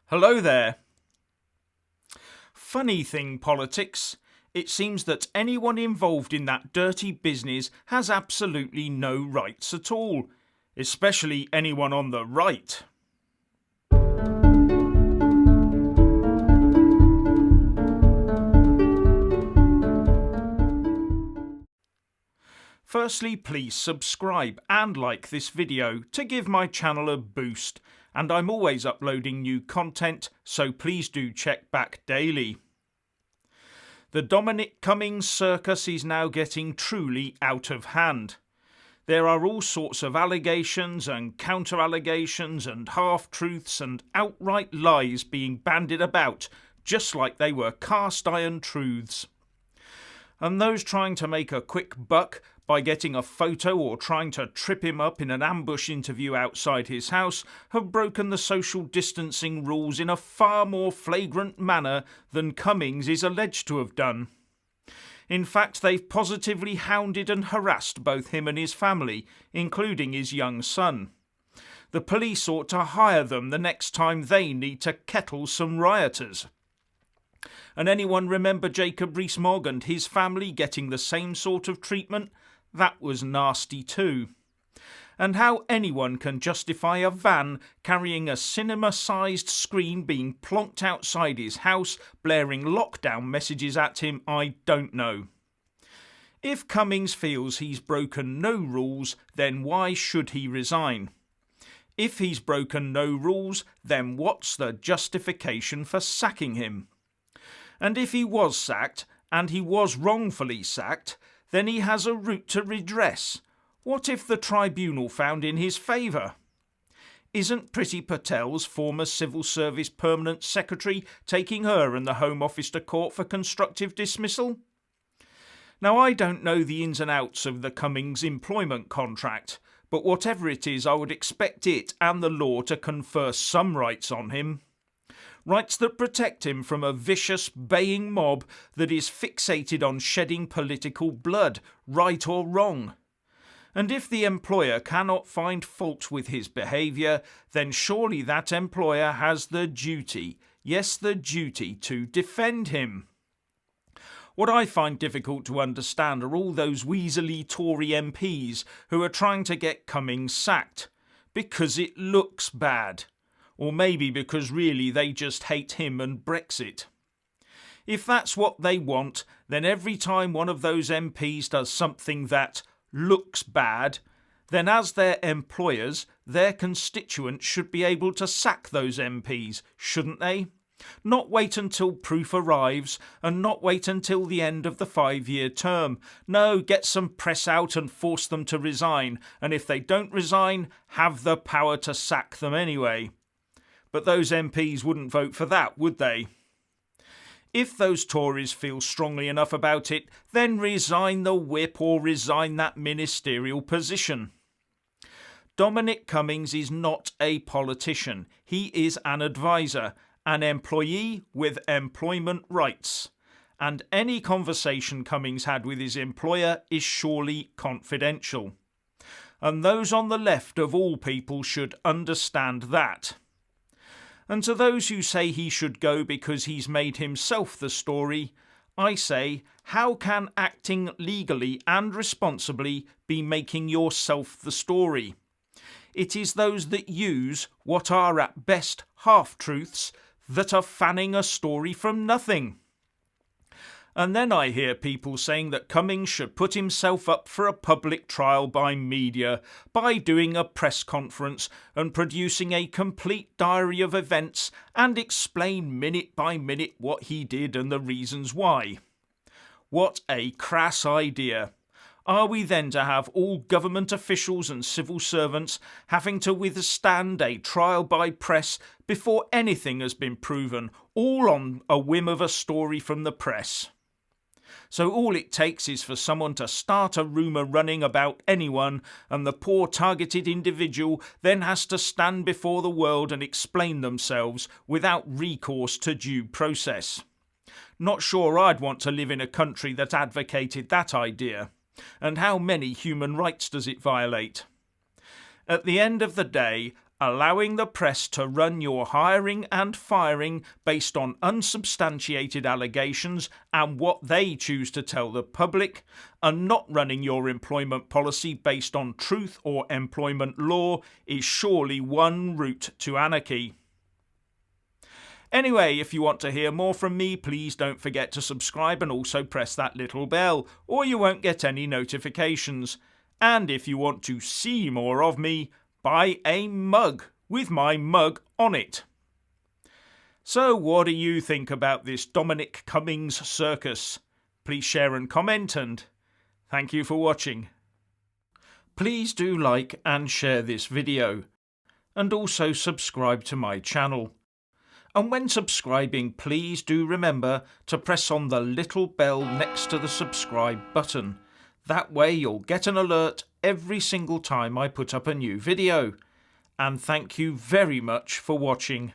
Hello there. Funny thing, politics. It seems that anyone involved in that dirty business has absolutely no rights at all, especially anyone on the right. Firstly, please subscribe and like this video to give my channel a boost, and I'm always uploading new content, so please do check back daily. The Dominic Cummings circus is now getting truly out of hand. There are all sorts of allegations and counter-allegations and half-truths and outright lies being bandied about, just like they were cast-iron truths. And those trying to make a quick buck by getting a photo or trying to trip him up in an ambush interview outside his house have broken the social distancing rules in a far more flagrant manner than Cummings is alleged to have done. In fact, they've positively hounded and harassed both him and his family, including his young son. The police ought to hire them the next time they need to kettle some rioters. And anyone remember Jacob Rees-Mogg and his family getting the same sort of treatment? That was nasty too. And how anyone can justify a van carrying a cinema-sized screen being plonked outside his house, blaring lockdown messages at him, I don't know. If Cummings feels he's broken no rules, then why should he resign? If he's broken no rules, then what's the justification for sacking him? And if he was sacked, and he was wrongfully sacked, then he has a route to redress. What if the tribunal found in his favour? Isn't Priti Patel's former civil service permanent secretary taking her and the Home Office to court for constructive dismissal? Now, I don't know the ins and outs of the Cummings employment contract, but whatever it is, I would expect it and the law to confer some rights on him. Rights that protect him from a vicious, baying mob that is fixated on shedding political blood, right or wrong. And if the employer cannot find fault with his behaviour, then surely that employer has the duty, yes, the duty to defend him. What I find difficult to understand are all those weaselly Tory MPs who are trying to get Cummings sacked, because it looks bad. Or maybe because really they just hate him and Brexit. If that's what they want, then every time one of those MPs does something that looks bad, then as their employers, their constituents should be able to sack those MPs, shouldn't they? Not wait until proof arrives, and not wait until the end of the 5-year term. No, get some press out and force them to resign, and if they don't resign, have the power to sack them anyway. But those MPs wouldn't vote for that, would they? If those Tories feel strongly enough about it, then resign the whip or resign that ministerial position. Dominic Cummings is not a politician. He is an advisor, an employee with employment rights. And any conversation Cummings had with his employer is surely confidential. And those on the left of all people should understand that. And to those who say he should go because he's made himself the story, I say, how can acting legally and responsibly be making yourself the story? It is those that use what are at best half-truths that are fanning a story from nothing. And then I hear people saying that Cummings should put himself up for a public trial by media by doing a press conference and producing a complete diary of events and explain minute by minute what he did and the reasons why. What a crass idea. Are we then to have all government officials and civil servants having to withstand a trial by press before anything has been proven, all on a whim of a story from the press? So all it takes is for someone to start a rumour running about anyone, and the poor targeted individual then has to stand before the world and explain themselves without recourse to due process. Not sure I'd want to live in a country that advocated that idea. And how many human rights does it violate? At the end of the day, allowing the press to run your hiring and firing based on unsubstantiated allegations and what they choose to tell the public, and not running your employment policy based on truth or employment law is surely one route to anarchy. Anyway, if you want to hear more from me, please don't forget to subscribe and also press that little bell, or you won't get any notifications. And if you want to see more of me, buy a mug with my mug on it. So what do you think about this Dominic Cummings circus? Please share and comment, and thank you for watching. Please do like and share this video, and also subscribe to my channel. And when subscribing, please do remember to press on the little bell next to the subscribe button. That way you'll get an alert every single time I put up a new video. And thank you very much for watching.